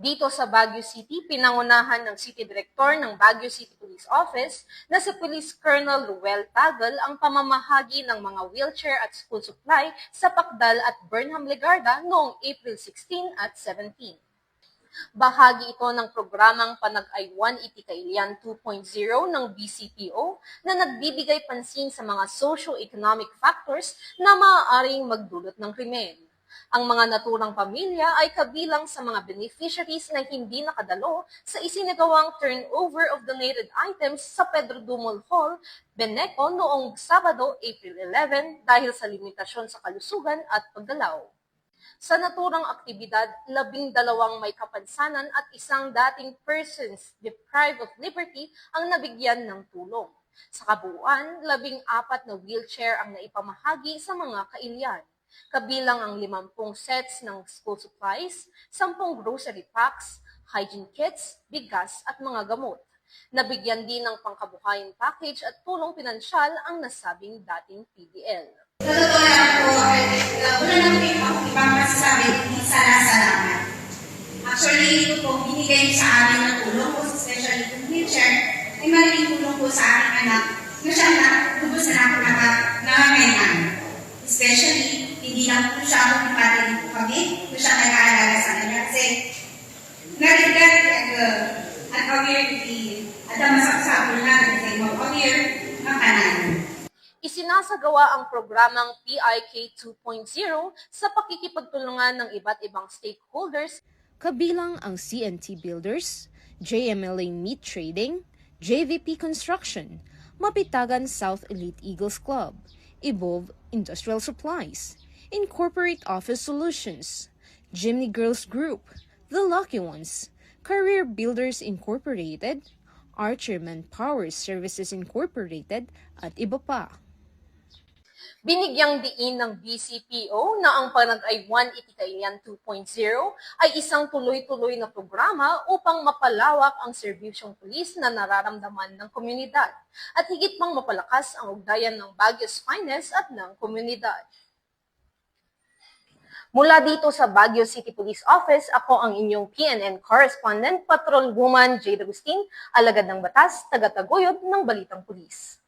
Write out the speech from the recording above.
Dito sa Baguio City, pinangunahan ng City Director ng Baguio City Police Office na si Police Colonel Ruel Tagal ang pamamahagi ng mga wheelchair at school supply sa Pacdal at Burnham Legarda noong April 16 at 17. Bahagi ito ng programang Panag-ay 180 Kailian 2.0 ng BCPO na nagbibigay pansin sa mga socio-economic factors na maaaring magdulot ng krimen. Ang mga naturang pamilya ay kabilang sa mga beneficiaries na hindi nakadalo sa isinagawang turnover of donated items sa Pedro Dumol Hall, Beneco noong Sabado, April 11 dahil sa limitasyon sa kalusugan at paggalaw. Sa naturang aktibidad, 12 may kapansanan at isang dating persons deprived of liberty ang nabigyan ng tulong. Sa kabuuan, 14 na wheelchair ang naipamahagi sa mga kailian. Kabilang ang 50 sets ng school supplies, 10 grocery packs, hygiene kits, bigas at mga gamot. Nabigyan din ng pangkabuhayan package at tulong pinansyal ang nasabing dating PDL. Sa totoo lang po, wala nang ibang masasabi, salamat. Actually, ito po, binigay sa amin ng tulong po, especially kung wheelchair, ay malaking tulong po sa aking anak na siya na, lubos na ako nangangailangan. Especially, hindi lang po siya ako ipatid po kami, na siya nag-aalaga sa kanya. Kasi, narigat at aware at ang masaksabi natin kasi mag-aware ng kanan. Isinasagawa ang programang PIK 2.0 sa pakikipagtulungan ng iba't ibang stakeholders, kabilang ang CNT Builders, JMLA Meat Trading, JVP Construction, Mapitagan South Elite Eagles Club, Evolve Industrial Supplies, Incorporate Office Solutions, Jimny Girls Group, The Lucky Ones, Career Builders Incorporated, Archer Manpower Services Incorporated, at iba pa. Binigyang diin ng BCPO na ang Panag-ay 180 Kailian 2.0 ay isang tuloy-tuloy na programa upang mapalawak ang serbisyong pulis na nararamdaman ng komunidad at higit pang mapalakas ang ugnayan ng Baguio's finest at ng komunidad. Mula dito sa Baguio City Police Office, ako ang inyong PNN correspondent, Patrolwoman Jade Agustin, alagad ng batas, taga-taguyod ng Balitang Pulis.